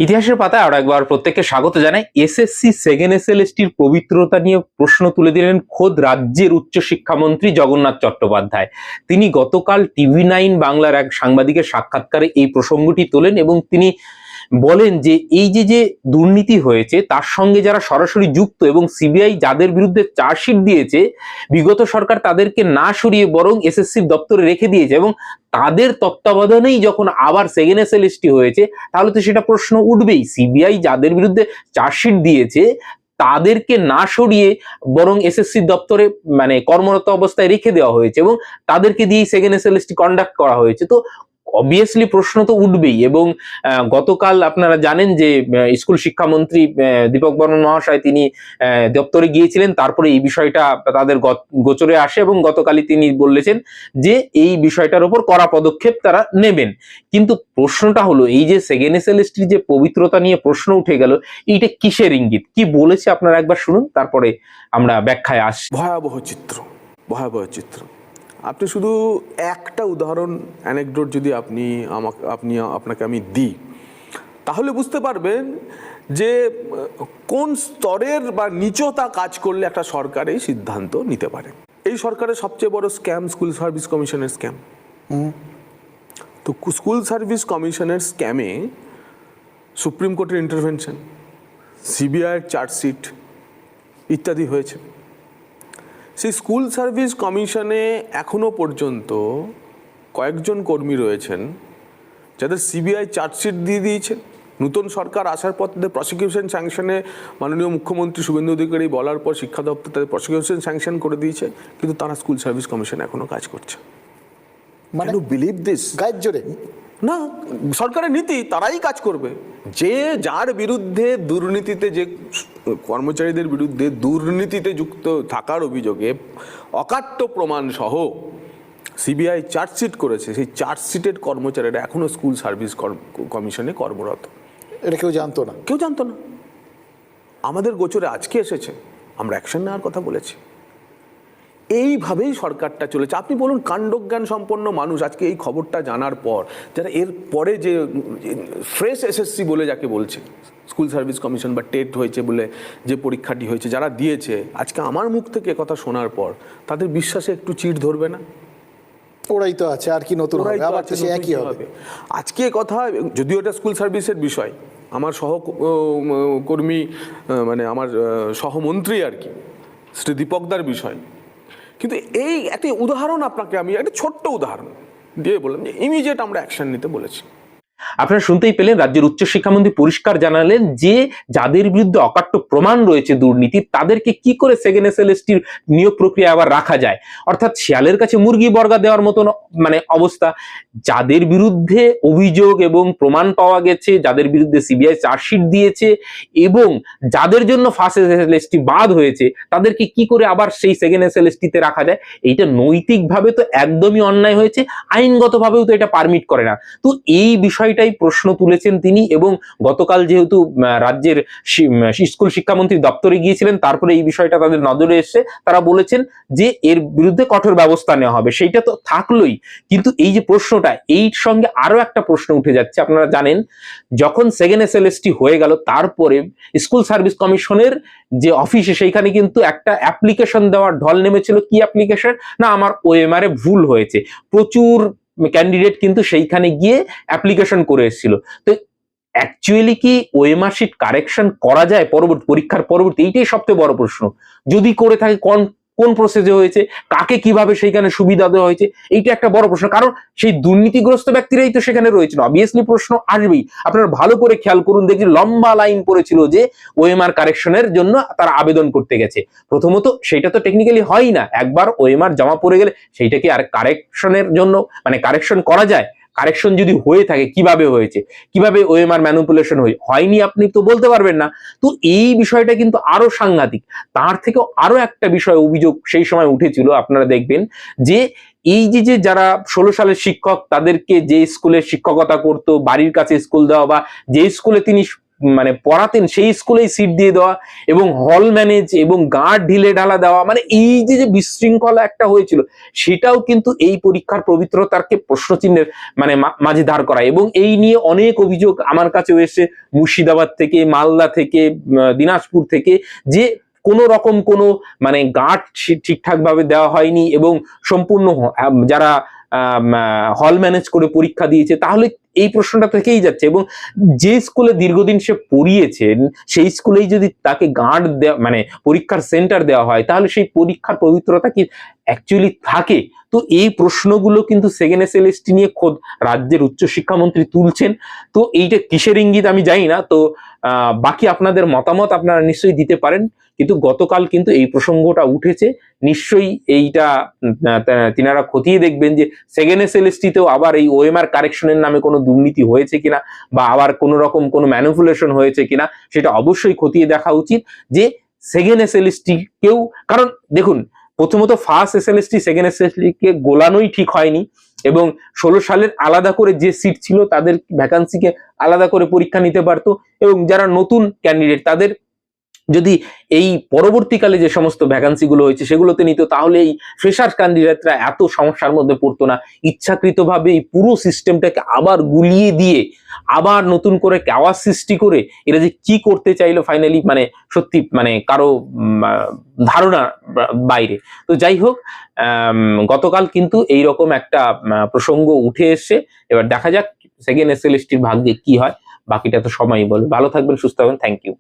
ইতিহাসের পাতায় আরো একবার প্রত্যেককে স্বাগত জানাই। এসএসসি সেকেন্ড এসএলএসটির পবিত্রতা নিয়ে প্রশ্ন তুলে দিলেন খোদ রাজ্যের উচ্চশিক্ষামন্ত্রী জগন্নাথ চট্টোপাধ্যায়। তিনি গতকাল TV9 বাংলার এক সাংবাদিকের সাক্ষাৎকারে এই প্রসঙ্গটি তোলেন এবং তিনি বলেন যে এই যে দুর্নীতি হয়েছে তার সঙ্গে যারা সরাসরি যুক্ত এবং সিবিআই যাদের বিরুদ্ধে চার্জশিট দিয়েছে, বিগত সরকার তাদেরকে না সরিয়ে বরং এসএসসির দপ্তরে রেখে দিয়েছে এবং তাদের তত্ত্বাবধানেই যখন আবার সেকেন্ড এসএলএসটি হয়েছে, তাহলে তো সেটা প্রশ্ন উঠবেই। সিবিআই যাদের বিরুদ্ধে চার্জশিট দিয়েছে তাদেরকে না সরিয়ে বরং এসএসসি দপ্তরে কর্মরত অবস্থায় রেখে দেওয়া হয়েছে এবং তাদেরকে দিয়েই সেকেন্ড এসএলএসটি কন্ডাক্ট করা হয়েছে। তো অবভিয়াসলি প্রশ্ন তো উঠবেই। এবং গতকাল আপনারা জানেন যে স্কুল শিক্ষামন্ত্রী দীপক বর্মন মহাশয় তিনি দপ্তরে গিয়েছিলেন, তারপরে এই বিষয়টা তাদের গোচরে আসে এবং গতকালই তিনি বলেছেন যে এই বিষয়টার উপর কড়া পদক্ষেপ তারা নেবেন। কিন্তু প্রশ্নটা হলো, এই যে সেকেন্ড এসএলএসটির যে পবিত্রতা নিয়ে প্রশ্ন উঠে গেল, এইটা কিসের ইঙ্গিত, কি বলেছে আপনারা একবার শুনুন, তারপরে আমরা ব্যাখ্যায় আসি। ভয়াবহ চিত্র। আপনি শুধু একটা উদাহরণ অ্যানেকডোট যদি আপনাকে আমি দিই, তাহলে বুঝতে পারবেন যে কোন স্তরের বা নিচতা কাজ করলে একটা সরকার এই সিদ্ধান্ত নিতে পারে। এই সরকারের সবচেয়ে বড় স্ক্যাম স্কুল সার্ভিস কমিশনের স্ক্যাম। তো স্কুল সার্ভিস কমিশনের স্ক্যামে সুপ্রিম কোর্টের ইন্টারভেনশন, সিবিআইয়ের চার্জশিট ইত্যাদি হয়েছে। সেই স্কুল সার্ভিস কমিশনে এখনো পর্যন্ত কয়েকজন কর্মী রয়েছেন যাদের সিবিআই চার্জশিট দিয়ে দিয়েছে। নতুন সরকার আসার পর তাদের প্রসিকিউশন স্যাংশনে মাননীয় মুখ্যমন্ত্রী শুভেন্দু অধিকারী বলার পর শিক্ষা দপ্তর তাদের প্রসিকিউশন স্যাংশন করে দিয়েছে, কিন্তু তারা স্কুল সার্ভিস কমিশন এখনো কাজ করছে। মানে বিলিভ দিস, গায়ের জোরে না, সরকারের নীতি, তারাই কাজ করবে। যে যার বিরুদ্ধে দুর্নীতিতে, যে কর্মচারীদের বিরুদ্ধে দুর্নীতিতে যুক্ত থাকার অভিযোগে অকাট্য প্রমাণ সহ সিবিআই চার্জশিট করেছে, সেই চার্জশিটের কর্মচারীরা এখনো স্কুল সার্ভিস কমিশনে কর্মরত। এটা কেউ জানতো না। আমাদের গোচরে আজকে এসেছে, আমরা অ্যাকশন নেওয়ার কথা বলেছি। এইভাবেই সরকারটা চলেছে। আপনি বলুন, কাণ্ডজ্ঞান সম্পন্ন মানুষ আজকে এই খবরটা জানার পর, যারা এর পরে যে ফ্রেশ এসএসসি বলে যাকে বলছে, স্কুল সার্ভিস কমিশন বা টেট হয়েছে বলে যে পরীক্ষাটি হয়েছে, যারা দিয়েছে, আজকে আমার মুখ থেকে কথা শোনার পর তাদের বিশ্বাসে একটু চিড় ধরবে না? ওরাই তো আছে, আর কি নতুন হবে, আবার তো একই হবে। আজকে কথা, যদিও এটা স্কুল সার্ভিসের বিষয়, আমার সহকর্মী আমার সহমন্ত্রী আর কি শ্রী দীপকদার বিষয়, কিন্তু এই একটা উদাহরণ আপনাকে আমি একটা ছোট্ট উদাহরণ দিয়ে বললাম যে ইমিডিয়েট আমরা অ্যাকশন নিতে বলেছি। আপনারা শুনতেই পেলেন, রাজ্যের উচ্চশিক্ষামন্ত্রী পরিষ্কার জানালেন যে যাদের বিরুদ্ধে অকাট্য প্রমাণ রয়েছে দুর্নীতির, তাদেরকে কি করে সেকেন্ড এসএলএসটির নিয়োগ প্রক্রিয়া আবার রাখা যায়। অর্থাৎ শিয়ালের কাছে মুরগি বর্গা দেওয়ার মতন অবস্থা। যাদের বিরুদ্ধে অভিযোগ এবং প্রমাণ পাওয়া গেছে, যাদের বিরুদ্ধে সিবিআই চার্জশিট দিয়েছে এবং যাদের জন্য ফার্স্ট এসএলএসটি বাদ হয়েছে, তাদেরকে কি করে আবার সেই সেকেন্ড এসএলএসটিতে রাখা যায়। এইটা নৈতিকভাবে তো একদমই অন্যায় হয়েছে, আইনগতভাবেও তো এটা পারমিট করে না। তো এই বিষয়টাই প্রশ্ন তুলেছেন তিনি। এবং গতকাল যেহেতু রাজ্যের স্কুল শিক্ষামন্ত্রী দপ্তরে গিয়েছিলেন, তারপরে এই বিষয়টা তাদের নজরে এসে তারা বলেছেন যে এর বিরুদ্ধে কঠোর ব্যবস্থা নেওয়া হবে। সেইটা তো থাকলোই, কিন্তু এই যে প্রশ্নটা, এই সঙ্গে আরো একটা প্রশ্ন উঠে যাচ্ছে। আপনারা জানেন, যখন সেকেন্ড এসএলএসটি হয়ে গেল, তারপরে স্কুল সার্ভিস কমিশনের যে অফিসে, সেইখানে কিন্তু একটা অ্যাপ্লিকেশন দেওয়ার ঢল নেমেছিল। কি অ্যাপ্লিকেশন? না, আমার ওএমআর এ ভুল হয়েছে। প্রচুর ক্যান্ডিডেট কিন্তু সেইখানে গিয়ে অ্যাপ্লিকেশন করে এসেছিল। তো অ্যাকচুয়ালি কি ওএমআর শিট কারেকশন করা যায় পরবর্তী পরীক্ষার পরবর্তী? এইটাই সবচেয়ে বড় প্রশ্ন। যদি করে থাকে, কোন প্রসেসে হয়েছে, কাকে কিভাবে সেইখানে সুবিধা দেওয়া হয়েছে, এইটা একটা বড় প্রশ্ন। কারণ সেই দুর্নীতিগ্রস্ত ব্যক্তিরাই তো সেখানে রয়েছে, অবভিয়াসলি প্রশ্ন আসবেই। আপনারা ভালো করে খেয়াল করুন, দেখছি লম্বা লাইন পড়েছিল যে ওএমআর কারেকশনের জন্য তারা আবেদন করতে গেছে। প্রথমত সেটা তো টেকনিক্যালি হয় না, একবার ওএমআর জমা পড়ে গেলে সেইটাকে আর কারেকশনের জন্য কারেকশন করা যায়? কারেকশন যদি হয়ে থাকে, কিভাবে হয়েছে, কিভাবে ওএমআর ম্যানিপুলেশন হয়নি আপনি তো বলতে পারবেন না। তো এই বিষয়টা কিন্তু আরো সাংঘাতিক। তার থেকেও আরো একটা বিষয় অভিযোগ সেই সময় উঠেছিল, আপনারা দেখবেন যে এই যে যারা 16 সালের শিক্ষক, তাদেরকে যে স্কুলে শিক্ষকতা করতো, বাড়ির কাছে স্কুল দেওয়া, বা যে স্কুলে তিনি মানে পড়াতেন সেই স্কুলেই সিট দিয়ে দেওয়া এবং হল ম্যানেজ এবং গার্ড ঢিলে ঢালা দেওয়া, মানে এই যে বিশৃঙ্খলা একটা হয়েছিল সেটাও কিন্তু এই পরীক্ষার পবিত্রতাকে প্রশ্নচিহ্নের মানে মাঝে দাঁড় করা। এবং এই নিয়ে অনেক অভিযোগ আমার কাছেও এসে মুর্শিদাবাদ থেকে, মালদা থেকে, দিনাজপুর থেকে, যে কোনো রকম কোনো মানে গার্ড ঠিকঠাক ভাবে দেওয়া হয়নি এবং সম্পূর্ণ যারা হল ম্যানেজ করে পরীক্ষা দিয়েছে, তাহলে এই প্রশ্নটা থেকেই যাচ্ছে। এবং যে স্কুলে দীর্ঘদিন সে পড়িয়েছেন সেই স্কুলেই যদি তাকে গার্ড দেওয়া মানে পরীক্ষার সেন্টার দেওয়া হয়, তাহলে সেই পরীক্ষার পবিত্রতা কি অ্যাকচুয়ালি থাকে? তো এই প্রশ্নগুলো কিন্তু সেকেন্ড এসএলএসটি নিয়ে খোদ রাজ্যের উচ্চশিক্ষামন্ত্রী তুলছেন। তো এইটা কিসের ইঙ্গিত আমি জানি না। তো বাকি আপনাদের মতামত আপনারা নিশ্চয়ই দিতে পারেন। কিন্তু গতকাল কিন্তু এই প্রসঙ্গটা উঠেছে, নিশ্চয়ই এইটা তিনারা খতিয়ে দেখবেন যে সেকেন্ড এসএলএসটিতেও আবার এই ওএমআর কারেকশনের নামে কোনো দুর্নীতি হয়েছে কিনা বা আবার কোনো রকম কোনো ম্যানিপুলেশন হয়েছে কিনা, সেটা অবশ্যই খতিয়ে দেখা উচিত। যে সেকেন্ড এসএলএসটি কেউ, কারণ দেখুন প্রথমত ফার্স্ট এসএলএসটি সেকেন্ড এসএলএসটি কে গোলানোই ঠিক হয়নি এবং 16 সালের আলাদা করে যে সিট ছিল তাদের ভ্যাকান্সিকে আলাদা করে পরীক্ষা নিতে পারতো এবং যারা নতুন ক্যান্ডিডেট তাদের যদি এই পরবর্তীকালে যে সমস্ত ভ্যাকান্সি গুলো হয়েছে সেগুলোতে নিত, তাহলে এই ফ্রেশার ক্যান্ডিডেটরা এত সমস্যার মধ্যে পড়তো না। ইচ্ছাকৃতভাবে এই পুরো সিস্টেমটাকে আবার গুলিয়ে দিয়ে আবার নতুন করে চাওয়ার সৃষ্টি করে এরা যে কি করতে চাইলো ফাইনালি মানে সত্যি মানে কারো ধারণা বাইরে। তো যাই হোক, গতকাল কিন্তু এইরকম একটা প্রসঙ্গ উঠে এসছে। এবার দেখা যাক সেকেন্ড এসএলএসটির ভাগ্যে কি হয়, বাকিটা তো সময়ই বলবে। ভালো থাকবেন, সুস্থ থাকবেন, থ্যাংক ইউ।